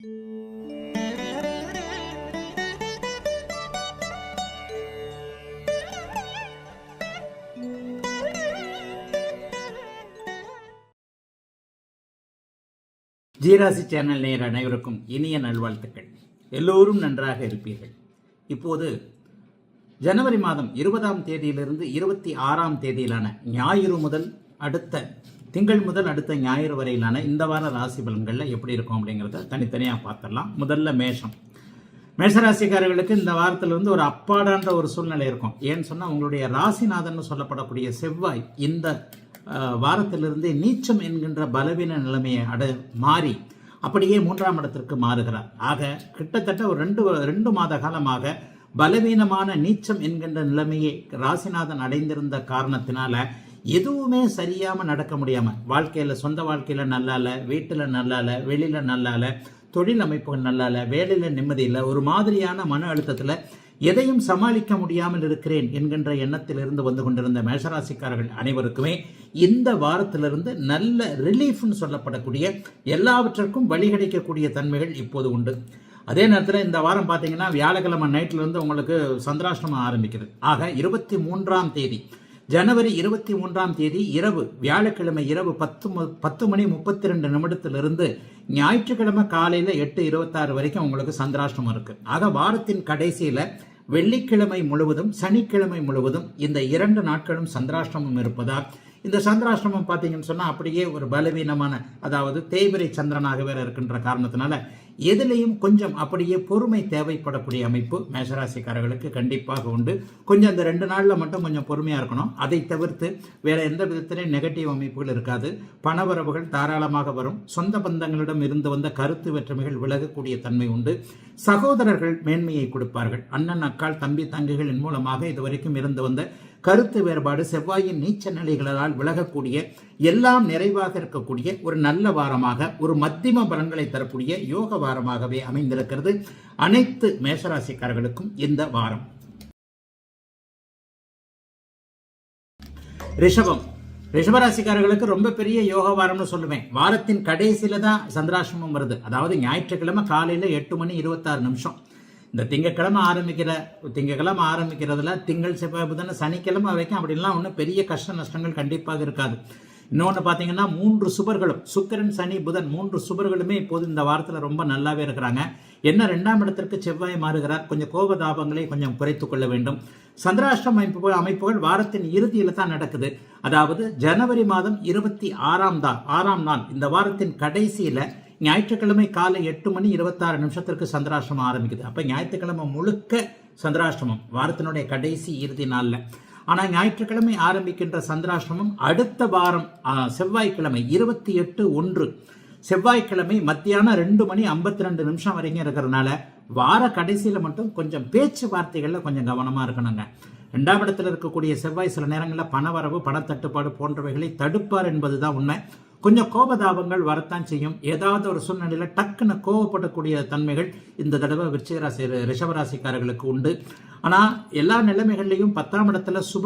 ஜீராசி channel நேயர் அனைவருக்கும் இனிய நல்வாழ்த்துக்கள். எல்லோரும் நன்றாக இருப்பீர்கள். இப்போது ஜனவரி மாதம் 20ஆம் தேதியிலிருந்து 26ஆம் தேதியிலான ஞாயிறு முதல் அடுத்த திங்கள் முதல் அடுத்த ஞாயிறு வரையிலான இந்த வார ராசி பலன்களில் எப்படி இருக்கும் அப்படிங்கிறத தனித்தனியாக பார்த்துடலாம். முதல்ல மேஷராசிக்காரர்களுக்கு இந்த வாரத்திலிருந்து ஒரு அப்பாடான்ற ஒரு சூழ்நிலை இருக்கும். ஏன்னு சொன்னால் உங்களுடைய ராசிநாதன் சொல்லப்படக்கூடிய செவ்வாய் இந்த வாரத்திலிருந்து நீச்சம் என்கின்ற பலவீன நிலைமையை மாறி அப்படியே 3ஆம் இடத்திற்கு மாறுகிறார். ஆக கிட்டத்தட்ட ஒரு ரெண்டு மாத காலமாக பலவீனமான நீச்சம் என்கின்ற நிலைமையை ராசிநாதன் அடைந்திருந்த காரணத்தினால எதுவுமே சரியாம நடக்க முடியாம வாழ்க்கையில, சொந்த வாழ்க்கையில நல்லா இல்ல, வீட்டுல நல்லா இல்ல, வெளியில நல்லா இல்ல, தொழில் அமைப்புகள் நல்லா இல்ல, வேலையில நிம்மதி இல்லை, ஒரு மாதிரியான மன அழுத்தத்துல எதையும் சமாளிக்க முடியாமல் இருக்கிறேன் என்கின்ற எண்ணத்தில் இருந்து வந்து கொண்டிருந்த மேஷராசிக்காரர்கள் அனைவருக்குமே இந்த வாரத்திலிருந்து நல்ல ரிலீஃப்னு சொல்லப்படக்கூடிய எல்லாவற்றிற்கும் வழி கிடைக்கக்கூடிய தன்மைகள் இப்போது உண்டு. அதே நேரத்தில் இந்த வாரம் பார்த்தீங்கன்னா வியாழக்கிழமை நைட்லேருந்து உங்களுக்கு சந்திராஷ்டமம் ஆரம்பிக்கிறது. ஆக 23ஆம் தேதி ஜனவரி 23ஆம் தேதி இரவு, வியாழக்கிழமை இரவு 10:32 ஞாயிற்றுக்கிழமை காலையில் 8:26 வரைக்கும் உங்களுக்கு சந்திராஷ்டமம் இருக்கு. ஆக வாரத்தின் கடைசியில் வெள்ளிக்கிழமை முழுவதும் சனிக்கிழமை முழுவதும் இந்த 2 நாட்களும் சந்திராஷ்டமம் இருப்பதால் இந்த சந்திராஷ்டமம் பார்த்தீங்கன்னு சொன்னால் அப்படியே ஒரு பலவீனமான, அதாவது தேய்பிரை சந்திரனாக வேற இருக்கின்ற காரணத்தினால எதிலையும் கொஞ்சம் அப்படியே பொறுமை தேவைப்படக்கூடிய அமைப்பு மேஷராசிக்காரர்களுக்கு கண்டிப்பாக உண்டு. கொஞ்சம் அந்த 2 நாளில் மட்டும் கொஞ்சம் பொறுமையாக இருக்கணும். அதை தவிர்த்து வேற எந்த விதத்திலையும் நெகட்டிவ் அமைப்புகள் இருக்காது. பணவரவுகள் தாராளமாக வரும். சொந்த பந்தங்களிடம் இருந்து வந்த கருத்து வேற்றுமைகள் விலகக்கூடிய தன்மை உண்டு. சகோதரர்கள் மேன்மையை கொடுப்பார்கள். அண்ணன், அக்காள், தம்பி, தங்கைகளின் மூலமாக இதுவரைக்கும் இருந்து வந்த கருத்து வேறுபாடு செவ்வாயின் நீச்ச நிலைகளால் விலகக்கூடிய, எல்லாம் நிறைவாக இருக்கக்கூடிய ஒரு நல்ல வாரமாக, ஒரு மத்தியம பலன்களை தரக்கூடிய யோக வாரமாகவே அமைந்திருக்கிறது அனைத்து மேஷராசிக்காரர்களுக்கும் இந்த வாரம். ரிஷபராசிக்காரர்களுக்கு ரொம்ப பெரிய யோக வாரம்னு சொல்லுவேன். வாரத்தின் கடைசியில தான் சந்திராசிரமம் வருது. அதாவது ஞாயிற்றுக்கிழமை காலையில 8:26. இந்த திங்கக்கிழமை ஆரம்பிக்கிறதுல திங்கள், செவ்வாய், புதன், சனிக்கிழமை வரைக்கும் அப்படின்லாம் ஒன்றும் பெரிய கஷ்ட நஷ்டங்கள் கண்டிப்பாக இருக்காது. இன்னொன்று பார்த்தீங்கன்னா 3 சுபர்களும், சுக்கிரன், சனி, புதன் 3 சுபர்களுமே இப்போது இந்த வாரத்தில் ரொம்ப நல்லாவே இருக்கிறாங்க. என்ன 2ஆம் இடத்திற்கு செவ்வாய் மாறுகிறார். கொஞ்சம் கோபதாபங்களை கொஞ்சம் குறைத்துக் கொள்ள வேண்டும். சந்திராஷ்டம அமைப்புகள் வாரத்தின் இறுதியில் தான் நடக்குது. அதாவது ஜனவரி மாதம் 26ஆம் நாள் இந்த வாரத்தின் கடைசியில் ஞாயிற்றுக்கிழமை காலை 8:26 சந்திராஷ்டமம் ஆரம்பிக்குது. அப்போ ஞாயிற்றுக்கிழமை முழுக்க சந்திராஷ்டமம், வாரத்தினுடைய கடைசி இறுதி நாளில். ஆனால் ஞாயிற்றுக்கிழமை ஆரம்பிக்கின்ற சந்திராஷ்டமம் அடுத்த வாரம் செவ்வாய்க்கிழமை 28/1 செவ்வாய்க்கிழமை மத்தியானம் 2:52 வரைக்கும் இருக்கிறதுனால வார கடைசியில் மட்டும் கொஞ்சம் பேச்சுவார்த்தைகளில் கொஞ்சம் கவனமாக இருக்கணுங்க. 2ஆம் இடத்துல இருக்கக்கூடிய செவ்வாய் சில நேரங்களில் பணவரவு, பணத்தட்டுப்பாடு போன்றவைகளை தடுப்பார் என்பதுதான் உண்மை. கொஞ்சம் கோபதாபங்கள் வரத்தான் செய்யும். ஏதாவது ஒரு சூழ்நிலையில் டக்குன்னு கோபப்படக்கூடிய தன்மைகள் இந்த தடவை ரிஷபராசிக்காரர்களுக்கு உண்டு. ஆனால் எல்லா நிலைமைகள்லையும் 10ஆம் இடத்துல சுப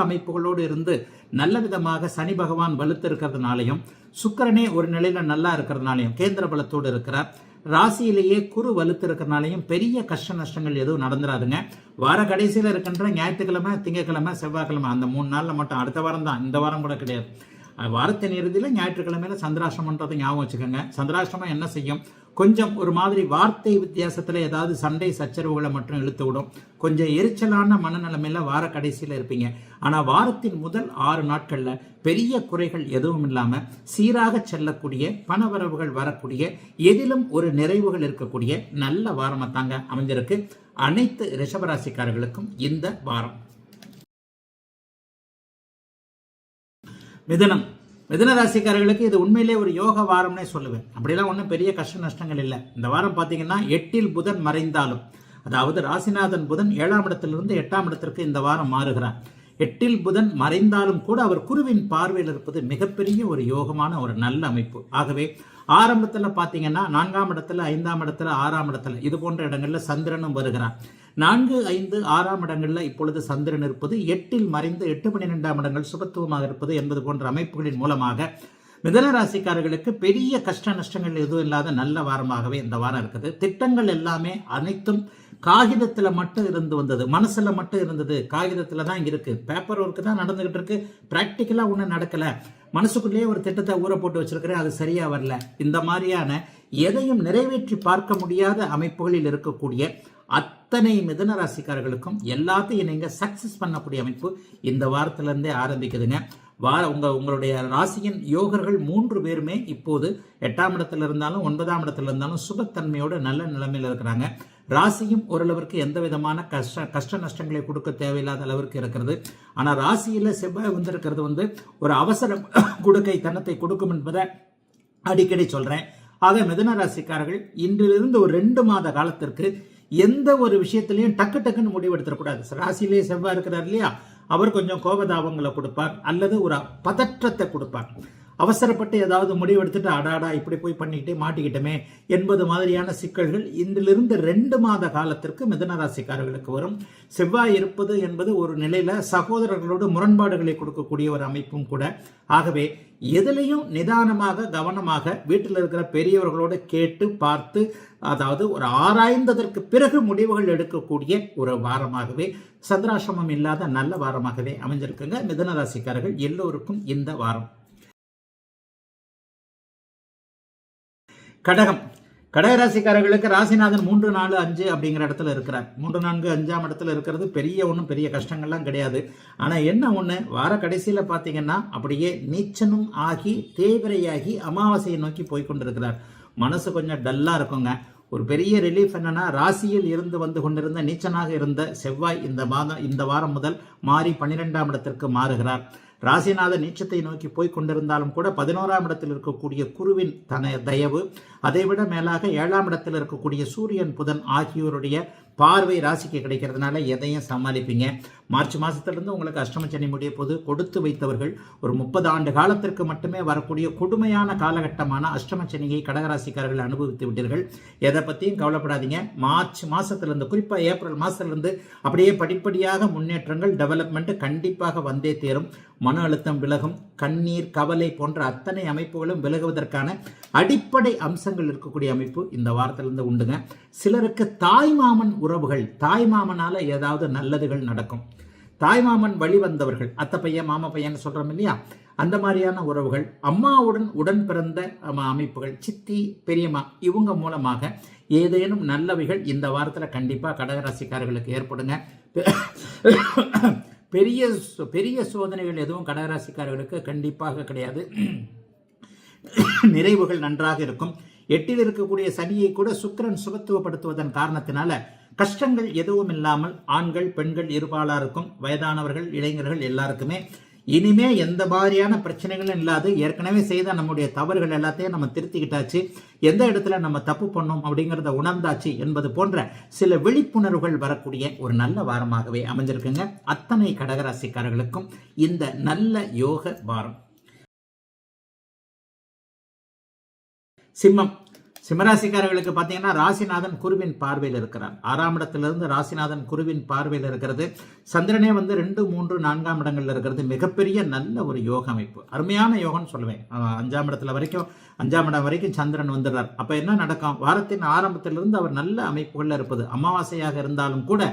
அமைப்புகளோடு இருந்து நல்ல விதமாக சனி பகவான் வலுத்து இருக்கிறதுனாலையும், சுக்கிரனே ஒரு நிலையில நல்லா இருக்கிறதுனாலையும், கேந்திர பலத்தோடு இருக்கிறார். ராசியிலேயே குரு வலுத்து இருக்கிறனாலையும் பெரிய கஷ்ட நஷ்டங்கள் எதுவும் நடந்துடாதுங்க. வார கடைசியில் இருக்கின்ற ஞாயிற்றுக்கிழமை, திங்கக்கிழமை, செவ்வாய்க்கிழமை அந்த 3 நாளில் மட்டும், அடுத்த வாரம் தான், இந்த வாரம் கூட கிடையாது, வாரத்தின் இறுதியில் ஞாயிற்றுக்கிழமையில சந்திராஷ்டமன்றதை ஞாபகம் வச்சுக்கோங்க. சந்திராஷ்டமம் என்ன செய்யும், கொஞ்சம் ஒரு மாதிரி வார்த்தை வித்தியாசத்தில் ஏதாவது சண்டை சச்சரவுகளை மட்டும் இழுத்து விடும். கொஞ்சம் எரிச்சலான மனநிலைமையில வார கடைசியில் இருப்பீங்க. ஆனால் வாரத்தின் முதல் 6 நாட்களில் பெரிய குறைகள் எதுவும் இல்லாமல் சீராக செல்லக்கூடிய, பணவரவுகள் வரக்கூடிய, எதிலும் ஒரு நிறைவுகள் இருக்கக்கூடிய நல்ல வாரமாக தாங்க அமைஞ்சிருக்கு அனைத்து ரிஷபராசிக்காரர்களுக்கும் இந்த வாரம். மிதுன ராசிக்காரர்களுக்கு இது உண்மையிலே ஒரு யோக வாரம்னே சொல்லுவேன். அப்படிலாம் ஒன்றும் பெரிய கஷ்ட நஷ்டங்கள் இல்லை. இந்த வாரம் பார்த்தீங்கன்னா 8இல் புதன் மறைந்தாலும், அதாவது ராசிநாதன் புதன் 7ஆம் இடத்திலிருந்து 8ஆம் இடத்திற்கு இந்த வாரம் மாறுகிறார். 8இல் புதன் மறைந்தாலும் கூட அவர் குருவின் பார்வையில் இருப்பது மிகப்பெரிய ஒரு யோகமான ஒரு நல்ல அமைப்பு. ஆகவே ஆரம்பத்தில் பார்த்தீங்கன்னா 4ஆம் இடத்துல, 5ஆம் இடத்துல, 6ஆம் இடத்துல இது போன்ற இடங்களில் சந்திரனும் வருகிறார். 4, 5, 6ஆம் இடங்களில் இப்பொழுது சந்திரன் இருப்பது, 8இல் மறைந்து 8, 12ஆம் இடங்கள் சுபத்துவமாக இருப்பது என்பது போன்ற அமைப்புகளின் மூலமாக மிதன ராசிக்காரர்களுக்கு பெரிய கஷ்ட நஷ்டங்கள் எதுவும் இல்லாத நல்ல வாரமாகவே இந்த வாரம் இருக்குது. திட்டங்கள் எல்லாமே அனைத்தும் காகிதத்துல மட்டும் இருந்து வந்தது, மனசுல மட்டும் இருந்தது, காகிதத்துல தான் இருக்கு, பேப்பர் ஒர்க் தான் நடந்துகிட்டு இருக்கு, பிராக்டிக்கலா ஒன்றும் நடக்கல, மனசுக்குள்ளேயே ஒரு திட்டத்தை ஊற போட்டு வச்சிருக்கிறேன், அது சரியா வரல, இந்த மாதிரியான எதையும் நிறைவேற்றி பார்க்க முடியாத அமைப்புகளில் இருக்கக்கூடிய அத்தனை மிதன ராசிக்காரர்களுக்கும் எல்லாத்தையும் நீங்க சக்சஸ் பண்ணக்கூடிய அமைப்பு இந்த வாரத்திலிருந்தே ஆரம்பிக்குதுங்க. உங்களுடைய ராசியின் யோகர்கள் 3 பேருமே இப்போது 8ஆம் இடத்துல இருந்தாலும் 9ஆம் இடத்துல இருந்தாலும் சுபத்தன்மையோட நல்ல நிலைமையில் இருக்கிறாங்க. ராசியும் ஓரளவிற்கு எந்த விதமான கஷ்ட நஷ்டங்களை கொடுக்க தேவையில்லாத அளவிற்கு இருக்கிறது. ஆனால் ராசியில் செவ்வாய் வந்திருக்கிறது ஒரு அவசரம் கொடுக்கை தனத்தை கொடுக்கும் என்பதை அடிக்கடி சொல்றேன். ஆக மிதன ராசிக்காரர்கள் இன்றிலிருந்து ஒரு 2 மாத காலத்திற்கு எந்த ஒரு விஷயத்திலையும் டக்குன்னு முடிவெடுத்துடக்கூடாது. ராசியிலேயே செவ்வாய் இருக்கிறார் இல்லையா, அவர் கொஞ்சம் கோபதாபங்களை கொடுப்பார் அல்லது ஒரு பதற்றத்தை கொடுப்பார். அவசரப்பட்டு ஏதாவது முடிவெடுத்துட்டு அடாடா இப்படி போய் பண்ணிக்கிட்டே மாட்டிக்கிட்டோமே என்பது மாதிரியான சிக்கல்கள் இன்றிலிருந்து 2 மாத காலத்திற்கு மிதன ராசிக்காரர்களுக்கு வரும். செவ்வாய் இருப்பது என்பது ஒரு நிலையில சகோதரர்களோடு முரண்பாடுகளை கொடுக்கக்கூடிய ஒரு அமைப்பும் கூட. ஆகவே எதிலையும் நிதானமாக கவனமாக வீட்டில் இருக்கிற பெரியவர்களோடு கேட்டு பார்த்து, அதாவது ஒரு ஆராய்ந்ததற்கு பிறகு முடிவுகள் எடுக்கக்கூடிய ஒரு வாரமாகவே, சந்திராசிரமம் இல்லாத நல்ல வாரமாகவே அமைஞ்சிருக்குங்க மிதன ராசிக்காரர்கள் எல்லோருக்கும் இந்த வாரம். கடகராசிக்காரர்களுக்கு ராசிநாதன் 3, 4, 5 அப்படிங்கிற இடத்துல இருக்கிறார். 3, 4, 5ஆம் இடத்துல இருக்கிறது பெரிய கஷ்டங்கள்லாம் கிடையாது. ஆனா என்ன ஒண்ணு, வார கடைசியில பாத்தீங்கன்னா அப்படியே நீச்சனும் ஆகி தேவிரையாகி அமாவாசையை நோக்கி போய்கொண்டிருக்கிறார். மனசு கொஞ்சம் டல்லா இருக்குங்க. ஒரு பெரிய ரிலீஃப் என்னன்னா, ராசியில் இருந்து வந்து கொண்டிருந்த நீச்சனாக இருந்த செவ்வாய் இந்த வாரம் முதல் மாறி 12ஆம் இடத்திற்கு மாறுகிறார். ராசிநாத நீச்சத்தை நோக்கி போய் கொண்டிருந்தாலும் கூட 11ஆம் இடத்தில் இருக்கக்கூடிய குருவின் தயவு, அதைவிட மேலாக 7ஆம் இடத்தில் இருக்கக்கூடிய சூரியன் புதன் ஆகியோருடைய பார்வை ராசிக்கு கிடைக்கிறதுனால எதையும் சமாளிப்பீங்க. மார்ச் மாசத்திலிருந்து உங்களுக்கு அஷ்டமச்சனி முடிய போது கொடுத்து வைத்தவர்கள் ஒரு 30 ஆண்டு காலத்திற்கு மட்டுமே வரக்கூடிய கொடுமையான காலகட்டமான அஷ்டமச்சனியை கடகராசிக்காரர்கள் அனுபவித்து விட்டீர்கள். எதை பற்றியும் கவலைப்படாதீங்க. மார்ச் மாசத்திலிருந்து, குறிப்பாக ஏப்ரல் மாசத்திலிருந்து அப்படியே படிப்படியாக முன்னேற்றங்கள் டெவலப்மெண்ட் கண்டிப்பாக வந்தே தேரும். மன அழுத்தம் விலகும், கண்ணீர் கவலை போன்ற அத்தனை அமைப்புகளும் விலகுவதற்கான அடிப்படை அம்சங்கள் இருக்கக்கூடிய அமைப்பு இந்த வாரத்திலிருந்து உண்டுங்க. சிலருக்கு தாய்மாமன் உறவுகள், தாய்மாமனால ஏதாவது நல்லதுகள் நடக்கும். தாய்மாமன் வழி வந்தவர்கள், அத்தை பையன் மாமா பையன் சொல்றோம் இல்லையா, அந்த மாதிரியான உறவுகள், அம்மாவுடன் உடன் பிறந்த அமைப்புகள், சித்தி பெரியம்மா, இவங்க மூலமாக ஏதேனும் நல்லவைகள் இந்த வாரத்தில் கண்டிப்பாக கடகராசிக்காரர்களுக்கு ஏற்படுங்க. பெரிய சோதனைகள் எதுவும் கடகராசிக்காரர்களுக்கு கண்டிப்பாக கிடையாது. நிறைவுகள் நன்றாக இருக்கும். 8ல் இருக்கக்கூடிய சனியை கூட சுக்கிரன் சுபத்துவப்படுத்துவதன் காரணத்தினால கஷ்டங்கள் எதுவும் இல்லாமல் ஆண்கள் பெண்கள் இருபாலாருக்கும், வயதானவர்கள் இளைஞர்கள் எல்லாருக்குமே இனிமே எந்த மாதிரியான பிரச்சனைகளும் இல்லாது, ஏற்கனவே செய்த நம்முடைய தவறுகள் எல்லாத்தையும் நம்ம திருத்திக்கிட்டாச்சு, எந்த இடத்துல நம்ம தப்பு பண்ணோம் அப்படிங்கிறத உணர்ந்தாச்சு என்பது போன்ற சில விழிப்புணர்வுகள் வரக்கூடிய ஒரு நல்ல வாரமாகவே அமைஞ்சிருக்குங்க அத்தனை கடகராசிக்காரர்களுக்கும் இந்த நல்ல யோக வாரம். சிம்மராசிக்காரர்களுக்கு பார்த்தீங்கன்னா ராசிநாதன் குருவின் பார்வையில் இருக்கிறார். 6ஆம் இடத்திலிருந்து ராசிநாதன் குருவின் பார்வையில் இருக்கிறது. சந்திரனே 2, 3, 4ஆம் இடங்கள்ல இருக்கிறது. மிகப்பெரிய நல்ல ஒரு யோக அமைப்பு, அருமையான யோகம்னு சொல்லுவேன். 5ஆம் இடம் வரைக்கும் சந்திரன் வந்துடுறார். அப்ப என்ன நடக்கும், வாரத்தின் ஆரம்பத்திலிருந்து அவர் நல்ல அமைப்புகள்ல இருப்பது, அமாவாசையாக இருந்தாலும் கூட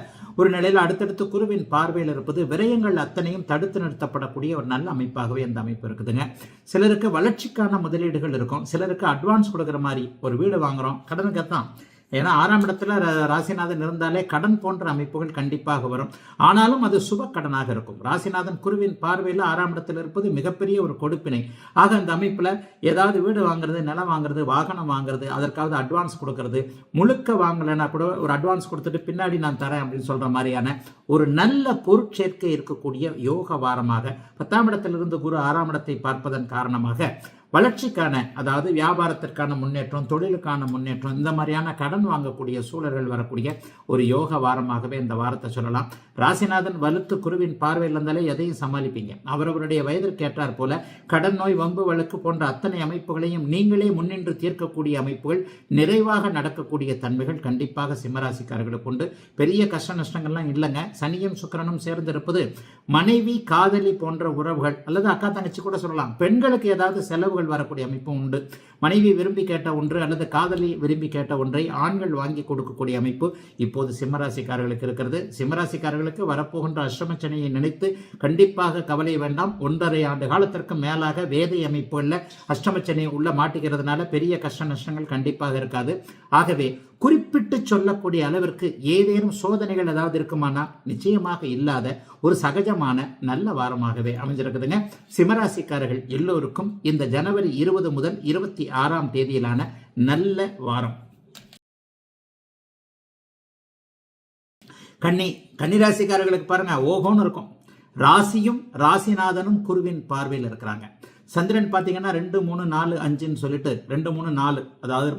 ஒரு நிலையில் அடுத்தடுத்து குருவின் பார்வையில் இருப்பது, விரயங்கள் அத்தனையும் தடுத்து நிறுத்தப்படக்கூடிய ஒரு நல்ல அமைப்பாகவே அந்த அமைப்பு இருக்குதுங்க. சிலருக்கு வளர்ச்சிக்கான முதலீடுகள் இருக்கும், சிலருக்கு அட்வான்ஸ் கொடுக்குற மாதிரி ஒரு வீடு வாங்குறோம், கடனுக்கு தான். ஏன்னா 6ஆம் இடத்துல ராசிநாதன் இருந்தாலே கடன் போன்ற அமைப்புகள் கண்டிப்பாக வரும். ஆனாலும் அது சுப கடனாக இருக்கும். ராசிநாதன் குருவின் பார்வையில் 6ஆம் இடத்தில் இருப்பது மிகப்பெரிய ஒரு கொடுப்பினை. ஆக அந்த அமைப்புல ஏதாவது வீடு வாங்குறது, நிலம் வாங்குறது, வாகனம் வாங்குறது, அதற்காவது அட்வான்ஸ் கொடுக்கறது, முழுக்க வாங்கலைன்னா கூட ஒரு அட்வான்ஸ் கொடுத்துட்டு பின்னாடி நான் தரேன் அப்படின்னு சொல்ற மாதிரியான ஒரு நல்ல பொருட்சேர்க்கை இருக்கக்கூடிய யோக வாரமாக 10ஆம் இடத்திலிருந்து குரு 6ஆம் இடத்தை பார்ப்பதன் காரணமாக வளர்ச்சிக்கான, அதாவது வியாபாரத்திற்கான முன்னேற்றம், தொழிலுக்கான முன்னேற்றம், இந்த மாதிரியான கடன் வாங்கக்கூடிய சூழல்கள் வரக்கூடிய ஒரு யோக வாரமாகவே இந்த வாரத்தை சொல்லலாம். ராசிநாதன் வலுத்து குருவின் பார்வையில் இருந்தாலே எதையும் சமாளிப்பீங்க. அவரவருடைய வயதிற்கு ஏற்றார் போல கடன், நோய், வம்பு, வழக்கு போன்ற அத்தனை அமைப்புகளையும் நீங்களே முன்னின்று தீர்க்கக்கூடிய அமைப்புகள், நிறைவாக நடக்கக்கூடிய தன்மைகள் கண்டிப்பாக சிம்மராசிக்காரர்களுக்கு உண்டு. பெரிய கஷ்ட நஷ்டங்கள்லாம் இல்லைங்க. சனியும் சுக்கிரனும் சேர்ந்திருப்பது மனைவி காதலி போன்ற உறவுகள் அல்லது அக்கா தங்கச்சி கூட சொல்லலாம். பெண்களுக்கு ஏதாவது செலவுகள் செலவுகள் வரக்கூடிய அமைப்பும் உண்டு. மனைவி விரும்பி கேட்ட ஒன்று அல்லது காதலி விரும்பி கேட்ட ஒன்றை ஆண்கள் வாங்கி கொடுக்கக்கூடிய அமைப்பு இப்போது சிம்மராசிக்காரர்களுக்கு இருக்கிறது. சிம்மராசிக்காரர்களுக்கு வரப்போகின்ற அஷ்டமச்சனையை நினைத்து கண்டிப்பாக கவலை வேண்டாம். 1.5 ஆண்டு காலத்திற்கு மேலாக வேதை அமைப்புகளில் அஷ்டமச்சனை உள்ள மாட்டிக்கிறதுனால பெரிய கஷ்ட நஷ்டங்கள் கண்டிப்பாக இருக்காது. ஆகவே குறிப்பிட்டு சொல்லக்கூடிய அளவிற்கு ஏதேனும் சோதனைகள் ஏதாவது இருக்குமானா நிச்சயமாக இல்லாத ஒரு சகஜமான நல்ல வாரமாகவே அமைஞ்சிருக்குதுங்க. சிம்மராசிக்காரர்கள் எல்லோருக்கும் இந்த ஜனவரி 20 முதல் 26ஆம் தேதியிலான நல்ல வாரம். கன்னிராசிக்காரர்களுக்கு பாருங்க, ஓகோன்னு இருக்கும். ராசியும் ராசிநாதனும் குருவின் பார்வையில் இருக்கிறாங்க. சந்திரன் பார்த்தீங்கன்னா 2, 3, 4, 5ன்னு சொல்லிட்டு 2, 3, 4 அதாவது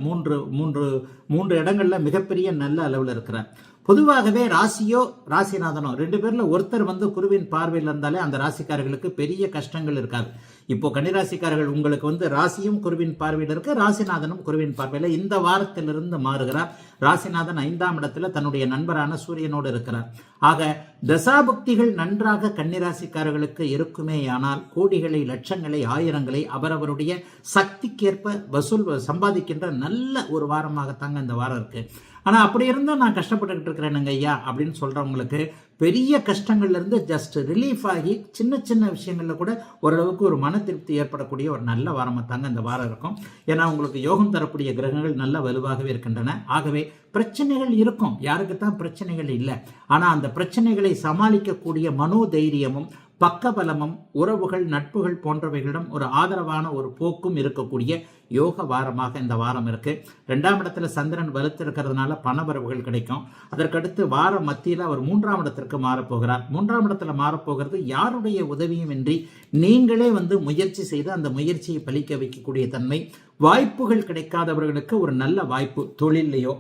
மூன்று இடங்கள்ல மிகப்பெரிய நல்ல அளவில் இருக்கிறார். பொதுவாகவே ராசியோ ராசிநாதனோ 2 பேர்ல ஒருத்தர் குருவின் பார்வையில் இருந்தாலே அந்த ராசிக்காரர்களுக்கு பெரிய கஷ்டங்கள் இருக்காது. இப்போ கன்னிராசிக்காரர்கள் உங்களுக்கு ராசியும் குருவின் பார்வையில் இருக்கு, ராசிநாதனும் குருவின் பார்வையில் இந்த வாரத்திலிருந்து மாறுகிறார். ராசிநாதன் 5ஆம் இடத்துல தன்னுடைய நண்பரான சூரியனோடு இருக்கிறார். ஆக தசாபுக்திகள் நன்றாக கன்னிராசிக்காரர்களுக்கு இருக்குமேயானால் கோடிகளை, லட்சங்களை, ஆயிரங்களை அவரவருடைய சக்திக்கேற்ப சம்பாதிக்கின்ற நல்ல ஒரு வாரமாகத்தாங்க இந்த வாரம் இருக்கு. ஆனால் அப்படி இருந்தால் நான் கஷ்டப்பட்டுக்கிட்டு இருக்கிறேனுங்க ஐயா அப்படின்னு சொல்கிறவங்களுக்கு பெரிய கஷ்டங்கள்லேருந்து ஜஸ்ட் ரிலீஃப் ஆகி சின்ன சின்ன விஷயங்களில் கூட ஓரளவுக்கு ஒரு மன திருப்தி ஏற்படக்கூடிய ஒரு நல்ல வாரமாக தாங்க இந்த வாரம் இருக்கும். ஏன்னா உங்களுக்கு யோகம் தரக்கூடிய கிரகங்கள் நல்ல வலுவாகவே இருக்கின்றன. ஆகவே பிரச்சனைகள் இருக்கும், யாருக்குத்தான் பிரச்சனைகள் இல்லை. ஆனால் அந்த பிரச்சனைகளை சமாளிக்கக்கூடிய மனோதைரியமும் பக்கபலமும் உறவுகள், நட்புகள் போன்றவைகளிடம் ஒரு ஆதரவான ஒரு போக்கும் இருக்கக்கூடிய யோக வாரமாக இந்த வாரம் இருக்கு. 2ஆம் இடத்துல சந்திரன் வலுத்திருக்கிறதுனால பணவரவுகள் கிடைக்கும். அதற்கடுத்து வார மத்தியில் அவர் 3ஆம் இடத்திற்கு மாறப்போகிறார். 3ஆம் இடத்துல மாறப்போகிறது யாருடைய உதவியும் இன்றி நீங்களே முயற்சி செய்து அந்த முயற்சியை பலிக்க வைக்கக்கூடிய தன்மை. வாய்ப்புகள் கிடைக்காதவர்களுக்கு ஒரு நல்ல வாய்ப்பு, தொழிலையோ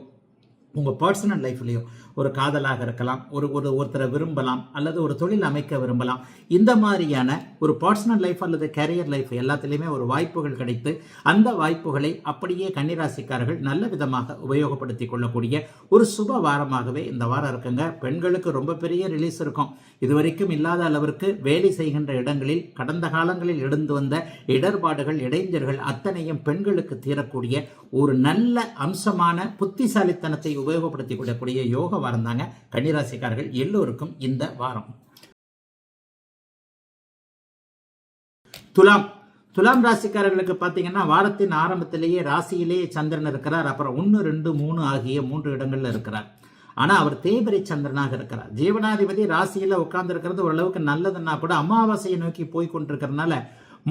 உங்கள் பர்சனல் லைஃப்லையோ, ஒரு காதலாக இருக்கலாம், ஒருத்தரை விரும்பலாம், அல்லது ஒரு தொழில் அமைக்க விரும்பலாம். இந்த மாதிரியான ஒரு பர்சனல் லைஃப் அல்லது கேரியர் லைஃப் எல்லாத்திலையுமே ஒரு வாய்ப்புகள் கிடைத்து அந்த வாய்ப்புகளை அப்படியே கன்னிராசிக்காரர்கள் நல்ல விதமாக உபயோகப்படுத்தி கொள்ளக்கூடிய ஒரு சுப வாரமாகவே இந்த வாரம் இருக்குங்க. பெண்களுக்கு ரொம்ப பெரிய ரிலீஸ் இருக்கும். இதுவரைக்கும் இல்லாத அளவிற்கு வேலை செய்கின்ற இடங்களில் கடந்த காலங்களில் எழுந்து வந்த இடர்பாடுகள், இடைஞ்சல்கள் அத்தனையும் பெண்களுக்கு தீரக்கூடிய ஒரு நல்ல அம்சமான புத்திசாலித்தனத்தை உபயோகப்படுத்திக் கொள்ளக்கூடிய யோக வாரம் தாங்க கன்னிராசிக்காரர்கள் எல்லோருக்கும் இந்த வாரம். துலாம் ராசிக்காரர்களுக்கு பார்த்தீங்கன்னா வாரத்தின் ஆரம்பத்திலேயே ராசியிலேயே சந்திரன் இருக்கிறார். அப்புறம் 1, 2, 3 ஆகிய 3 இடங்கள்ல இருக்கிறார். ஆனால் அவர் தேய்பிரை சந்திரனாக இருக்கிறார். ஜீவனாதிபதி ராசியில் உட்கார்ந்து இருக்கிறது ஓரளவுக்கு நல்லதுன்னா கூட அமாவாசையை நோக்கி போய் கொண்டிருக்கிறதுனால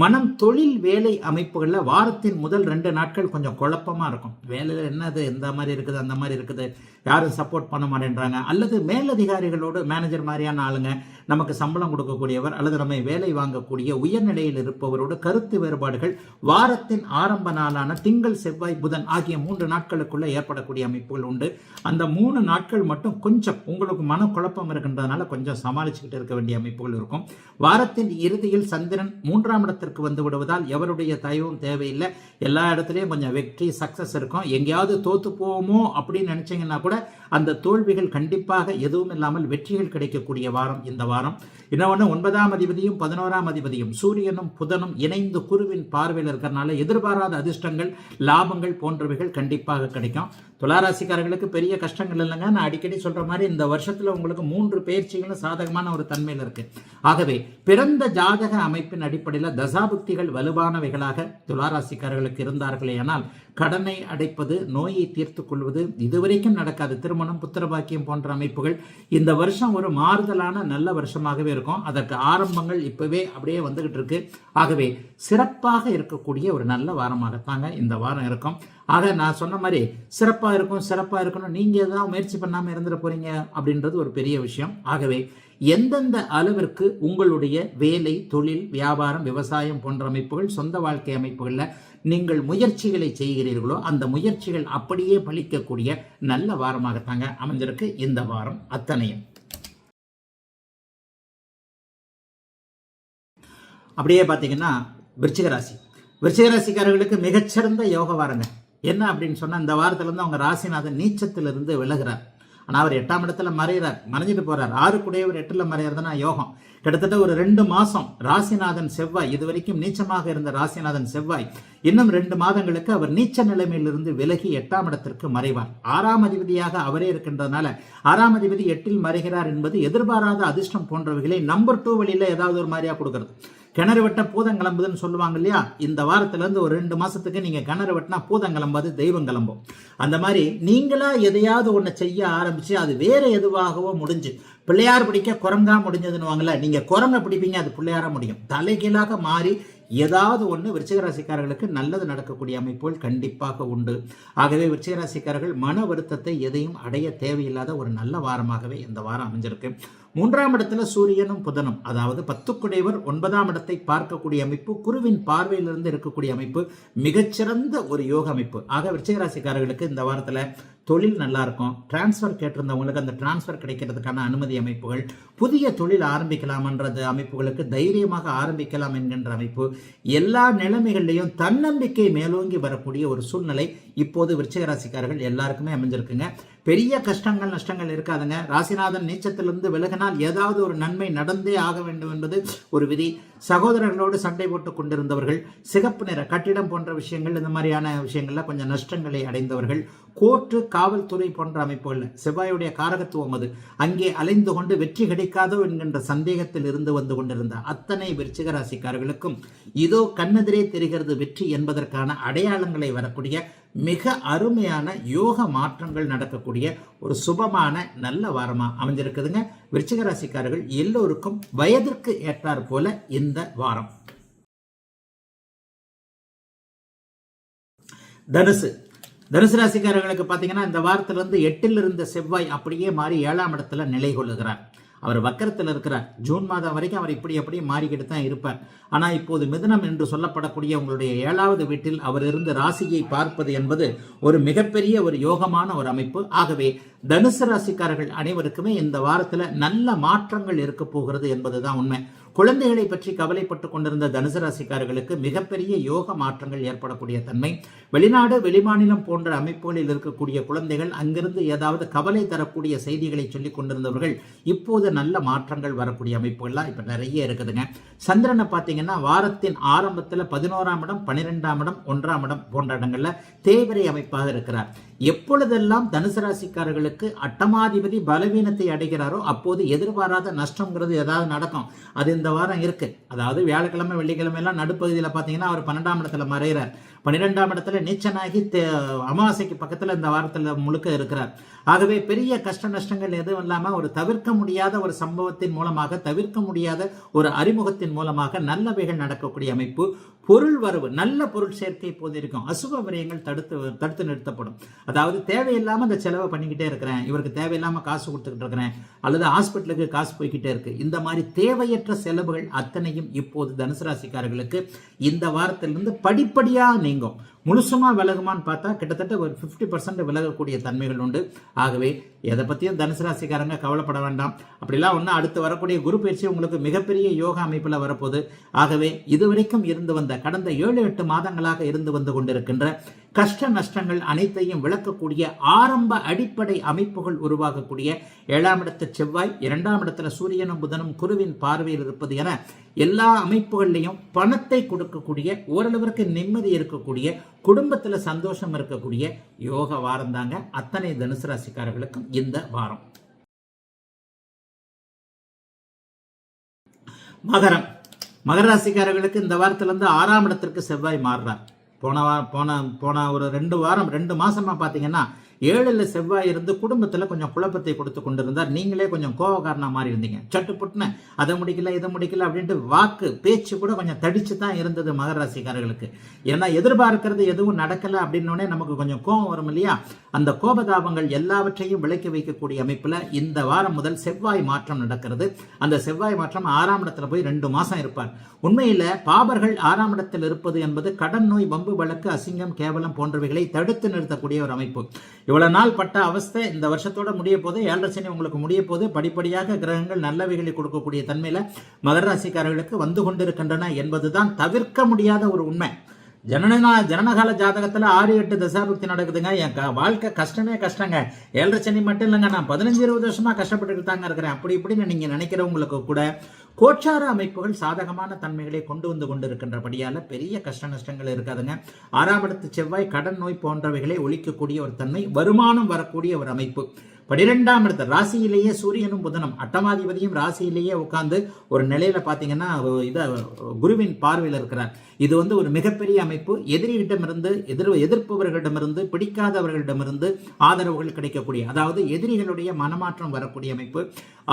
மனம், தொழில், வேலை அமைப்புகளில் வாரத்தின் முதல் 2 நாட்கள் கொஞ்சம் குழப்பமாக இருக்கும். வேலையில் என்னது இந்த மாதிரி இருக்குது, அந்த மாதிரி இருக்குது, யாரும் சப்போர்ட் பண்ண மாட்டேன்றாங்க, அல்லது மேலதிகாரிகளோடு, மேனேஜர் மாதிரியான ஆளுங்க, நமக்கு சம்பளம் கொடுக்கக்கூடியவர் அல்லது நம்மை வேலை வாங்கக்கூடிய உயர்நிலையில் இருப்பவரோடு கருத்து வேறுபாடுகள் வாரத்தின் ஆரம்ப நாளான திங்கள், செவ்வாய், புதன் ஆகிய 3 நாட்களுக்குள்ள ஏற்படக்கூடிய அமைப்புகள் உண்டு. அந்த 3 நாட்கள் மட்டும் கொஞ்சம் உங்களுக்கு மனக்குழப்பம் இருக்கின்றதுனால கொஞ்சம் சமாளிச்சுக்கிட்டு இருக்க வேண்டிய அமைப்புகள் இருக்கும். வாரத்தின் இறுதியில் சந்திரன் 3ஆம் இடத்திற்கு வந்து விடுவதால் எவருடைய தயவும் தேவையில்லை. எல்லா இடத்துலையும் கொஞ்சம் வெற்றி, சக்சஸ் இருக்கும். எங்கேயாவது தோத்து போவோமோ அப்படின்னு நினைச்சீங்கன்னா கூட அந்த தோல்விகள் கண்டிப்பாக எதுவும் இல்லாமல் வெற்றிகள் கிடைக்கக்கூடிய வாரம் இந்த வாரம். இன்னொன்று 9ஆம் அதிபதியும் 11ஆம் அதிபதியும் சூரியனும் புதனும் இணைந்து குருவின் பார்வையில் இருக்கிறதுனால எதிர்பாராத அதிர்ஷ்டங்கள், லாபங்கள் போன்றவைகள் கண்டிப்பாக கிடைக்கும். துளாராசிக்காரர்களுக்கு பெரிய கஷ்டங்கள் இல்லைங்க. நான் அடிக்கடி சொல்ற மாதிரி இந்த வருஷத்துல உங்களுக்கு 3 பயிற்சிகளும் சாதகமான ஒரு தன்மையில் இருக்கு. ஆகவே பிறந்த ஜாதக அமைப்பின் அடிப்படையில் தசாபுக்திகள் வலுவானவைகளாக துளாராசிக்காரர்களுக்கு இருந்தார்களே ஆனால் கடனை அடைப்பது, நோயை தீர்த்துக் கொள்வது இதுவரைக்கும் நடக்காது. திருமணம், புத்திரபாக்கியம் போன்ற அமைப்புகள் இந்த வருஷம் ஒரு மாறுதலான நல்ல வருஷமாகவே இருக்கும். அதற்கு ஆரம்பங்கள் இப்பவே அப்படியே வந்துகிட்டு இருக்கு. ஆகவே சிறப்பாக இருக்கக்கூடிய ஒரு நல்ல வாரமாகத்தாங்க இந்த வாரம் இருக்கும். ஆக நான் சொன்ன மாதிரி சிறப்பாக இருக்கணும், நீங்க தான் முயற்சி பண்ணாம இருந்துட போறீங்க அப்படின்றது ஒரு பெரிய விஷயம். ஆகவே எந்தெந்த அளவிற்கு உங்களுடைய வேலை, தொழில், வியாபாரம், விவசாயம் போன்ற அமைப்புகள், சொந்த வாழ்க்கை அமைப்புகளில் நீங்கள் முயற்சிகளை செய்கிறீர்களோ அந்த முயற்சிகள் அப்படியே பலிக்கக்கூடிய நல்ல வாரமாகத்தாங்க அமைஞ்சிருக்கு இந்த வாரம் அத்தனையும். அப்படியே பார்த்தீங்கன்னா விருச்சிகராசிக்காரர்களுக்கு மிகச்சிறந்த யோக வாரங்க. என்ன அப்படின்னு சொன்னால் இந்த வாரத்திலிருந்து அவங்க ராசிநாதன் நீச்சத்திலிருந்து விலகிறார். ஆனால் அவர் 8ஆம் இடத்துல மறைஞ்சிட்டு போறார். 6 கூடையவர் 8ல் மறையிறதுனா யோகம். கிட்டத்தட்ட ஒரு 2 மாசம் ராசிநாதன் செவ்வாய், இதுவரைக்கும் நீச்சமாக இருந்த ராசிநாதன் செவ்வாய் இன்னும் 2 மாதங்களுக்கு அவர் நீச்ச நிலைமையிலிருந்து விலகி 8ஆம் இடத்திற்கு மறைவார். 6ஆம் அதிபதியாக அவரே இருக்கின்றதுனால 6ஆம் அதிபதி 8ல் மறைகிறார் என்பது எதிர்பாராத அதிர்ஷ்டம் போன்றவைகளை நம்பர் 2 வழியில ஏதாவது ஒரு மாதிரியா கொடுக்கறது. கிணறு வெட்ட பூதம் கிளம்புதுன்னு சொல்லுவாங்க இல்லையா, இந்த வாரத்துல இருந்து ஒரு 2 மாசத்துக்கு நீங்க கிணறு வெட்டினா பூதம் கிளம்பாது, தெய்வம் கிளம்பும். அந்த மாதிரி நீங்களா எதையாவது ஒண்ணு செய்ய ஆரம்பிச்சு அது வேற எதுவாகவோ முடிஞ்சு, பிள்ளையார் பிடிக்க குரங்கா முடிஞ்சதுன்னு வாங்கல, நீங்க குரங்க பிடிப்பீங்க, அது பிள்ளையாரா முடியும். தலைகீழாக மாறி ஏதாவது ஒன்று விருச்சிக ராசிக்காரர்களுக்கு நல்லது நடக்கக்கூடிய அமைப்புகள் கண்டிப்பாக உண்டு. ஆகவே விருச்சிக ராசிக்காரர்கள் மன வருத்தத்தை எதையும் அடைய தேவையில்லாத ஒரு நல்ல வாரமாகவே இந்த வாரம் அமைஞ்சிருக்கு. 3ஆம் இடத்துல சூரியனும் புதனும், அதாவது 10 குடையவர் 9ஆம் இடத்தை பார்க்கக்கூடிய அமைப்பு, குருவின் பார்வையிலிருந்து இருக்கக்கூடிய அமைப்பு மிகச்சிறந்த ஒரு யோக அமைப்பு. ஆக விருச்சிக ராசிக்காரர்களுக்கு இந்த வாரத்துல தொழில் நல்லா இருக்கும். டிரான்ஸ்ஃபர் கேட்டிருந்தவங்களுக்கு அந்த டிரான்ஸ்ஃபர் கிடைக்கிறதுக்கான அனுமதி அமைப்புகள், புதிய தொழில் ஆரம்பிக்கலாம்ன்றது அமைப்புகளுக்கு தைரியமாக ஆரம்பிக்கலாம் என்கின்ற அமைப்பு, எல்லா நிலைமைகள்லையும் தன்னம்பிக்கை மேலோங்கி வரக்கூடிய ஒரு சூழ்நிலை இப்போது விருச்சிக ராசிக்காரர்கள் எல்லாருக்குமே அமைஞ்சிருக்குங்க. பெரிய கஷ்டங்கள் நஷ்டங்கள் இருக்காதுங்க. ராசிநாதன் நீச்சத்திலிருந்து விலகினால் ஏதாவது ஒரு நன்மை நடந்தே ஆக வேண்டும் என்பது ஒரு விதி. சகோதரர்களோடு சண்டை போட்டு கொண்டிருந்தவர்கள், சிகப்பு நிற கட்டிடம் போன்ற விஷயங்கள், இந்த மாதிரியான விஷயங்கள்ல கொஞ்சம் நஷ்டங்களை அடைந்தவர்கள், கோர்ட்டு காவல்துறை போன்ற அமைப்புகள், செவ்வாயுடைய காரகத்துவம் அது, அங்கே அலைந்து கொண்டு வெற்றி கிடைக்காதோ என்கின்ற சந்தேகத்தில் இருந்து வந்து கொண்டிருந்த அத்தனை விருச்சிக ராசிக்காரர்களுக்கும் இதோ கண்ணெதிரே தெரிகிறது வெற்றி என்பதற்கான அடையாளங்களை வரக்கூடிய மிக அருமையான யோக மாற்றங்கள் நடக்கக்கூடிய ஒரு சுபமான நல்ல வாரமா அமைஞ்சிருக்குதுங்க. விருச்சிக ராசிக்காரர்கள் எல்லோருக்கும் வயதிற்கு ஏற்றார் போல இந்த வாரம். தனுசு ராசிக்காரர்களுக்கு பார்த்தீங்கன்னா இந்த வாரத்திலிருந்து 8ல் இருந்த செவ்வாய் அப்படியே மாறி 7ஆம் இடத்துல நிலை கொள்ளுகிறார். அவர் வக்கரத்தில் இருக்கிறார். ஜூன் மாதம் வரைக்கும் அவர் இப்படி மாறிக்கிட்டு தான் இருப்பார். ஆனால் இப்போது மிதுனம் என்று சொல்லப்படக்கூடிய உங்களுடைய 7வது வீட்டில் அவர் இருந்து ராசியை பார்ப்பது என்பது ஒரு மிகப்பெரிய ஒரு யோகமான ஒரு அமைப்பு. ஆகவே தனுசு ராசிக்காரர்கள் அனைவருக்குமே இந்த வாரத்தில் நல்ல மாற்றங்கள் இருக்க போகிறது என்பதுதான் உண்மை. குழந்தைகளை பற்றி கவலைப்பட்டு கொண்டிருந்த தனுசு ராசிக்காரர்களுக்கு மிகப்பெரிய யோக மாற்றங்கள் ஏற்படக்கூடிய தன்மை. வெளிநாடு வெளிமாநிலம் போன்ற அமைப்புகளில் இருக்கக்கூடிய குழந்தைகள், அங்கிருந்து ஏதாவது கவலை தரக்கூடிய செய்திகளை சொல்லிக் கொண்டிருந்தவர்கள் இப்போது நல்ல மாற்றங்கள் வரக்கூடிய அமைப்புகள்லாம் இப்ப நிறைய இருக்குதுங்க. சந்திரனை பார்த்தீங்கன்னா வாரத்தின் ஆரம்பத்தில் 11ஆம் இடம், 12ஆம் இடம், 1ஆம் இடம் போன்ற இடங்கள்ல தேய்பிரை அமைப்பாக இருக்கிறார். எப்பொழுதெல்லாம் தனுசு ராசிக்காரர்களுக்கு அட்டமாதிபதி பலவீனத்தை அடைகிறாரோ அப்போது எதிர்பாராத நஷ்டம்ங்கிறது ஏதாவது நடக்கும். அது இந்த வாரம் இருக்கு. அதாவது வியாழக்கிழமை வெள்ளிக்கிழமை எல்லாம் நடுப்பகுதியில் பார்த்தீங்கன்னா அவர் 12ஆம் இடத்துல மறைகிறார். 12ஆம் இடத்துல நீச்சனாகி அமாவாசைக்கு பக்கத்தில் இந்த வாரத்தில் முழுக்க இருக்கிறார். ஆகவே பெரிய கஷ்ட நஷ்டங்கள் எதுவும் இல்லாமல் ஒரு தவிர்க்க முடியாத ஒரு சம்பவத்தின் மூலமாக, தவிர்க்க முடியாத ஒரு அறிமுகத்தின் மூலமாக நல்லவைகள் நடக்கக்கூடிய அமைப்பு. பொருள் வரவு, நல்ல பொருள் சேர்க்கை போது இருக்கும். அசுப விரயங்கள் தடுத்து நிறுத்தப்படும். அதாவது தேவையில்லாமல் அந்த செலவை பண்ணிக்கிட்டே இருக்கிறேன், இவருக்கு தேவையில்லாமல் காசு கொடுத்துக்கிட்டு இருக்கிறேன், அல்லது ஹாஸ்பிட்டலுக்கு காசு போய்கிட்டே இருக்கு, இந்த மாதிரி தேவையற்ற செலவுகள் அத்தனையும் இப்போது தனுசு ராசிக்காரர்களுக்கு இந்த வாரத்திலிருந்து படிப்படியாக நீங்கும். முழுசுமா விலகுமான்னு பார்த்தா கிட்டத்தட்ட ஒரு 50% விலகக்கூடிய தன்மைகள் உண்டு. ஆகவே எதை பற்றியும் தனுசு ராசிக்காரங்க கவலைப்பட வேண்டாம். அப்படிலாம் ஒன்று, அடுத்து வரக்கூடிய குரு பயிற்சி உங்களுக்கு மிகப்பெரிய யோகா அமைப்பில் வரப்போகுது. ஆகவே இதுவரைக்கும் இருந்து வந்த கடந்த 7-8 மாதங்களாக இருந்து வந்து கொண்டிருக்கின்ற கஷ்ட நஷ்டங்கள் அனைத்தையும் விளக்கக்கூடிய ஆரம்ப அடிப்படை அமைப்புகள் உருவாகக்கூடிய 7ஆம் இடத்து செவ்வாய், 2ஆம் இடத்துல சூரியனும் புதனும் குருவின் பார்வையில் இருப்பது என எல்லா அமைப்புகள்லையும் பணத்தை கொடுக்கக்கூடிய, ஓரளவிற்கு நிம்மதி இருக்கக்கூடிய, குடும்பத்தில் சந்தோஷம் இருக்கக்கூடிய யோக வாரம் தாங்க அத்தனை தனுசு ராசிக்காரர்களுக்கும் இந்த வாரம். மகர ராசிக்காரர்களுக்கு இந்த வாரத்திலிருந்து 6ஆம் இடத்திற்கு செவ்வாய் மாறுறார். போன ஒரு 2 மாசமா பார்த்தீங்கன்னா 7ல் செவ்வாய் இருந்து குடும்பத்தில் கொஞ்சம் குழப்பத்தை கொடுத்து கொண்டிருந்தார். நீங்களே கொஞ்சம் கோபக்காரனா மாறி இருந்தீங்க. சட்டுப்புட்டுன்னு அதை முடிக்கல இதை முடிக்கல அப்படின்ட்டு வாக்கு பேச்சு கூட கொஞ்சம் தடிச்சு தான் இருந்தது மகர ராசிக்காரர்களுக்கு. ஏன்னா எதிர்பார்க்கிறது எதுவும் நடக்கல அப்படின்னோடனே நமக்கு கொஞ்சம் கோபம் வரும் இல்லையா? அந்த கோபதாபங்கள் எல்லாவற்றையும் விலக்கி வைக்கக்கூடிய அமைப்புல இந்த வாரம் முதல் செவ்வாய் மாற்றம் நடக்கிறது. அந்த செவ்வாய் மாற்றம் 6ஆம் இடத்துல போய் 2 மாசம் இருப்பார். உண்மையில பாபர்கள் 6ஆம் இடத்தில் இருப்பது என்பது கடன் நோய், வம்பு வழக்கு, அசிங்கம், கேவலம் போன்றவைகளை தடுத்து நிறுத்தக்கூடிய ஒரு அமைப்பு. இவ்வளவு நாள் பட்ட அவஸ்தை இந்த வருஷத்தோட முடிய போது, 7.5 சனி உங்களுக்கு முடிய போது, படிப்படியாக கிரகங்கள் நல்லவைகளை கொடுக்கக்கூடிய தன்மையில மகர ராசிக்காரர்களுக்கு வந்து கொண்டிருக்கின்றன என்பதுதான் தவிர்க்க முடியாத ஒரு உண்மை. ஜனனகால ஜாதகத்தில் 6-8 தசாபுக்தி நடக்குதுங்க. என் வாழ்க்கை கஷ்டமே கஷ்டங்க. 7.5 சனி மட்டும் இல்லைங்க, நான் 15-20 வருஷமா கஷ்டப்பட்டு தாங்க இருக்கிறேன். அப்படி இப்படின்னு நீங்க நினைக்கிறவங்களுக்கு கூட கோச்சார அமைப்புகள் சாதகமான தன்மைகளை கொண்டு வந்து கொண்டிருக்கின்றபடியால பெரிய கஷ்ட நஷ்டங்கள் இருக்காதுங்க. 6ஆம் இடத்து செவ்வாய் கடன் நோய் போன்றவைகளை ஒழிக்கக்கூடிய ஒரு தன்மை, வருமானம் வரக்கூடிய ஒரு அமைப்பு. 12ஆம் இடத்து ராசியிலேயே சூரியனும் புதனும் அட்டமாதிபதியும் ராசியிலேயே உட்கார்ந்து ஒரு நிலையில பாத்தீங்கன்னா குருவின் பார்வையில் இருக்கிறார். இது ஒரு மிகப்பெரிய அமைப்பு. எதிரிகளிடமிருந்து எதிர்ப்பவர்களிடமிருந்து பிடிக்காதவர்களிடமிருந்து ஆதரவுகள் கிடைக்கக்கூடிய, அதாவது எதிரிகளுடைய மனமாற்றம் வரக்கூடிய அமைப்பு.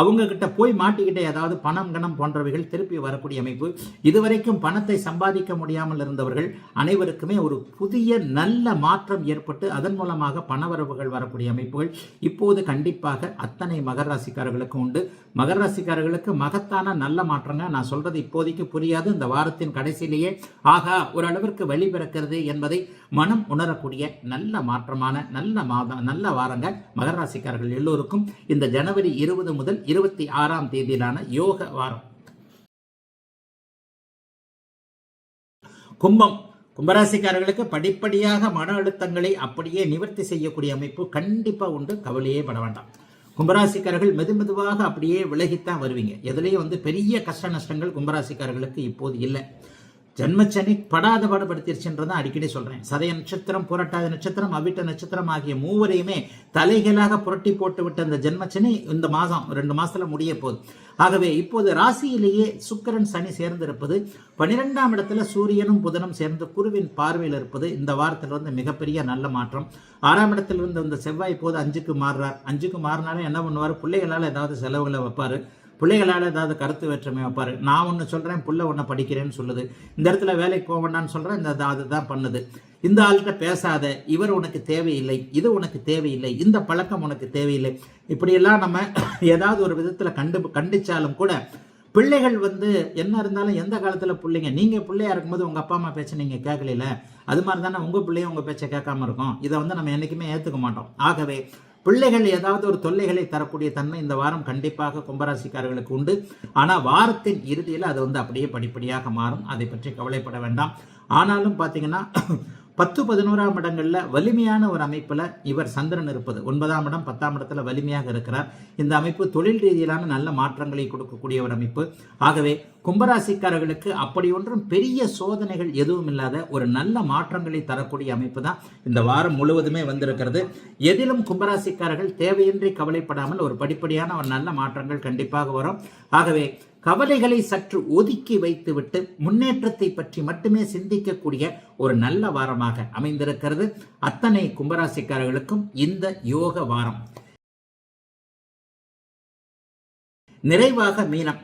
அவங்க கிட்ட போய் மாட்டிக்கிட்டே அதாவது பணம் கணம் போன்றவைகள் திருப்பி வரக்கூடிய அமைப்பு. இதுவரைக்கும் பணத்தை சம்பாதிக்க முடியாமல் இருந்தவர்கள் அனைவருக்குமே ஒரு புதிய நல்ல மாற்றம் ஏற்பட்டு அதன் மூலமாக பணவரவுகள் வரக்கூடிய அமைப்புகள் இப்போது கண்டிப்பாக அத்தனை மகர ராசிக்காரர்களுக்கு உண்டு. மகர ராசிக்காரர்களுக்கு மகத்தான நல்ல மாற்றங்க. நான் சொல்றது இப்போதைக்கு புரியாது, இந்த வாரத்தின் கடைசியிலேயே ஆகா ஒரு அளவிற்கு வழி பிறக்கிறது என்பதை மனம் உணரக்கூடிய நல்ல மாற்றமான நல்ல மாதம், நல்ல வாரங்க மகர ராசிக்காரர்கள் எல்லோருக்கும் இந்த ஜனவரி 20 முதல் 26ஆம் தேதியிலான யோக வாரம். கும்பராசிக்காரர்களுக்கு படிப்படியாக மன அழுத்தங்களை அப்படியே நிவர்த்தி செய்யக்கூடிய அமைப்பு கண்டிப்பா உண்டு. கவலையே பட வேண்டாம். கும்பராசிக்காரர்கள் மெதுமெதுவாக அப்படியே விலகித்தான் வருவீங்க. எதுலேயும் பெரிய கஷ்ட நஷ்டங்கள் கும்பராசிக்காரர்களுக்கு இப்போது இல்லை. ஜன்மச்சனி படாத பாடுபடுத்திருச்சுன்றதான் அடிக்கடி சொல்றேன். சதய நட்சத்திரம், புரட்டாத நட்சத்திரம், அவிட்ட நட்சத்திரம் ஆகிய மூவரையுமே தலைகளாக புரட்டி போட்டு விட்ட அந்த ஜன்மச்சனி இந்த மாதம் 2 மாசத்துல முடிய போகுது. ஆகவே இப்போது ராசியிலேயே சுக்கிரன் சனி சேர்ந்திருப்பது, 12ஆம் இடத்துல சூரியனும் புதனும் சேர்ந்து குருவின் பார்வையில் இருப்பது இந்த வாரத்தில் மிகப்பெரிய நல்ல மாற்றம். 6ஆம் இடத்திலிருந்து இந்த செவ்வாய் இப்போது 5க்கு மாறுறார். 5க்கு மாறினாலே என்ன பண்ணுவார், பிள்ளைகளால் ஏதாவது செலவுகளை வைப்பாரு, பிள்ளைகளால் ஏதாவது கருத்து வேற்றுமை வைப்பாரு. நான் ஒன்று சொல்றேன், புள்ள ஒன்று படிக்கிறேன்னு சொல்லுது, இந்த இடத்துல வேலைக்கு போக வேண்டாம்னு சொல்றேன், இந்த அதுதான் பண்ணுது. இந்த ஆள்கிட்ட பேசாத, இவர் உனக்கு தேவையில்லை, இது உனக்கு தேவையில்லை, இந்த பழக்கம் உனக்கு தேவையில்லை, இப்படியெல்லாம் நம்ம ஏதாவது ஒரு விதத்துல கண்டிச்சாலும் கூட பிள்ளைகள் என்ன இருந்தாலும் எந்த காலத்துல பிள்ளைங்க, நீங்க பிள்ளையா இருக்கும்போது உங்க அப்பா அம்மா பேச்ச நீங்க கேட்கல, அது மாதிரி தானே உங்க பிள்ளைய உங்க பேச்சை கேட்காம இருக்கும். இதை நம்ம என்னைக்குமே ஏத்துக்க மாட்டோம். ஆகவே பிள்ளைகள் ஏதாவது ஒரு தொல்லைகளை தரக்கூடிய தன்மை இந்த வாரம் கண்டிப்பாக கும்பராசிக்காரர்களுக்கு உண்டு. ஆனா வாரத்தின் இறுதியில் அது அப்படியே படிப்படியாக மாறும். அதை பற்றி கவலைப்பட வேண்டாம். ஆனாலும் பாத்தீங்கன்னா 10-11ஆம் இடங்கள்ல வலிமையான ஒரு அமைப்புல இவர் சந்திரன் இருப்பது, 9ஆம் இடம் 10ஆம் இடத்துல வலிமையாக இருக்கிறார். இந்த அமைப்பு தொழில் ரீதியிலான நல்ல மாற்றங்களை கொடுக்கக்கூடிய ஒரு அமைப்பு. ஆகவே கும்பராசிக்காரர்களுக்கு அப்படி ஒன்றும் பெரிய சோதனைகள் எதுவும் இல்லாத ஒரு நல்ல மாற்றங்களை தரக்கூடிய அமைப்பு தான் இந்த வாரம் முழுவதுமே வந்திருக்கிறது. எதிலும் கும்பராசிக்காரர்கள் தேவையின்றி கவலைப்படாமல் ஒரு படிப்படியான ஒரு நல்ல மாற்றங்கள் கண்டிப்பாக வரும். ஆகவே கவலைகளை சற்று ஒதுக்கி வைத்துவிட்டு முன்னேற்றத்தை பற்றி மட்டுமே சிந்திக்கக்கூடிய ஒரு நல்ல வாரமாக அமைந்திருக்கிறது அத்தனை கும்பராசிக்காரர்களுக்கும் இந்த யோக வாரம். நிறைவாக மீனம்.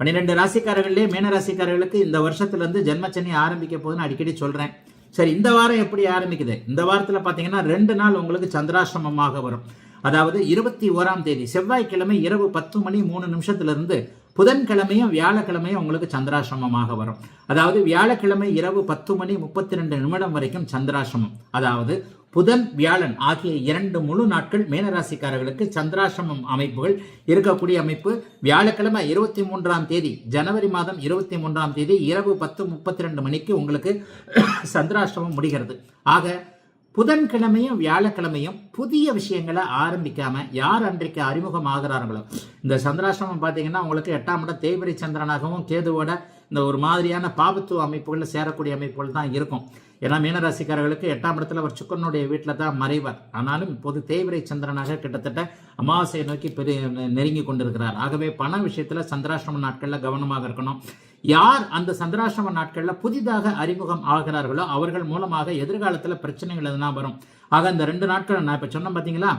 12 ராசிக்காரர்களே மீன ராசிக்காரர்களுக்கு இந்த வருஷத்துல ஜென்மச்சனி ஆரம்பிக்க போதுன்னு அடிக்கடி சொல்றேன். சரி, இந்த வாரம் எப்படி ஆரம்பிக்குது? இந்த வாரத்துல பாத்தீங்கன்னா 2 நாள் உங்களுக்கு சந்திராசிரமமாக வரும். அதாவது 21ஆம் தேதி செவ்வாய்க்கிழமை இரவு 10:03 புதன்கிழமையும் வியாழக்கிழமையும் உங்களுக்கு சந்திராசிரமமாக வரும். அதாவது வியாழக்கிழமை இரவு 10:32 வரைக்கும் சந்திராசிரமம். அதாவது புதன் வியாழன் ஆகிய 2 முழு நாட்கள் மீனராசிக்காரர்களுக்கு சந்திராசிரமம் அமைப்புகள் இருக்கக்கூடிய அமைப்பு. வியாழக்கிழமை 23ஆம் தேதி ஜனவரி மாதம் 23ஆம் தேதி இரவு 10:32 உங்களுக்கு சந்திராசிரமம் முடிகிறது. ஆக புதன்கிழமையும் வியாழக்கிழமையும் புதிய விஷயங்களை ஆரம்பிக்காம யார் அன்றைக்கு அறிமுகம் ஆகிறார்களோ, இந்த சந்திராசிரமம் பார்த்தீங்கன்னா உங்களுக்கு 8ஆம் இடம் தேய்பிரை சந்திரனாகவும் கேதுவோட இந்த ஒரு மாதிரியான பாபத்துவ அமைப்புகளில் சேரக்கூடிய அமைப்புகள் தான் இருக்கும். ஏன்னா மீனராசிக்காரர்களுக்கு 8ஆம் இடத்துல அவர் சுக்கரனுடைய வீட்டில் தான் மறைவார். ஆனாலும் இப்போது தேய்பிரை சந்திரனாக கிட்டத்தட்ட அமாவாசையை நோக்கி நெருங்கி கொண்டிருக்கிறார். ஆகவே பண விஷயத்தில் சந்திராசிரம நாட்களில் கவனமாக இருக்கணும். யார் அந்த சந்திராசிரம நாட்களில் புதிதாக அறிமுகம் ஆகிறார்களோ அவர்கள் மூலமாக எதிர்காலத்தில் பிரச்சனைகள் எதுனா வரும். ஆக இந்த 2 நாட்கள் நான் இப்போ சொன்னேன் பார்த்தீங்களா,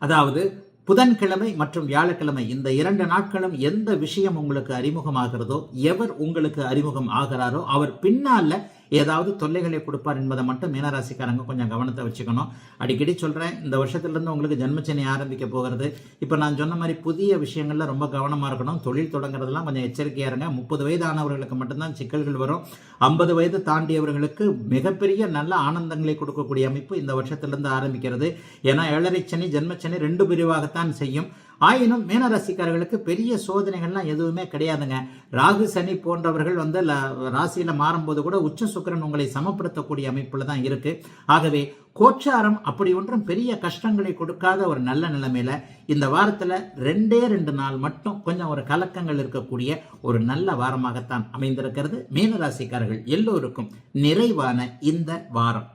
அதாவது புதன்கிழமை மற்றும் வியாழக்கிழமை இந்த 2 நாட்களும் எந்த விஷயம் உங்களுக்கு அறிமுகமாகிறதோ, எவர் உங்களுக்கு அறிமுகம் ஆகிறாரோ அவர் பின்னால ஏதாவது தொல்லைகளை கொடுப்பார் என்பதை மட்டும் மீனராசிக்காரங்க கொஞ்சம் கவனத்தை வச்சுக்கணும். அடிக்கடி சொல்றேன், இந்த வருஷத்துலேருந்து உங்களுக்கு ஜென்மச்சனி ஆரம்பிக்க போகிறது. இப்போ நான் சொன்ன மாதிரி புதிய விஷயங்கள்ல ரொம்ப கவனமாக இருக்கணும். தொழில் தொடங்குறதெல்லாம் கொஞ்சம் எச்சரிக்கையா இருங்க. 30 வயது ஆனவர்களுக்கு மட்டும்தான் சிக்கல்கள் வரும். 50 வயது தாண்டியவர்களுக்கு மிகப்பெரிய நல்ல ஆனந்தங்களை கொடுக்கக்கூடிய அமைப்பு இந்த வருஷத்திலிருந்து ஆரம்பிக்கிறது. ஏன்னா 7.5 சனி ஜென்மச்சனி 2 பிரிவாகத்தான் செய்யும். ஆயினும் மீனராசிக்காரர்களுக்கு பெரிய சோதனைகள்லாம் எதுவுமே கிடையாதுங்க. ராகு சனி போன்றவர்கள் வந்து ராசியில மாறும்போது கூட உச்ச சுக்கிரன் உங்களை சமப்படுத்தக்கூடிய அமைப்புல தான் இருக்கு. ஆகவே கோச்சாரம் அப்படி ஒன்றும் பெரிய கஷ்டங்களை கொடுக்காத ஒரு நல்ல நிலைமையில இந்த வாரத்துல 2 நாள் மட்டும் கொஞ்சம் ஒரு கலக்கங்கள் இருக்கக்கூடிய ஒரு நல்ல வாரமாகத்தான் அமைந்திருக்கிறது. மீனராசிக்காரர்கள் எல்லோருக்கும் நிறைவான இந்த வாரம்.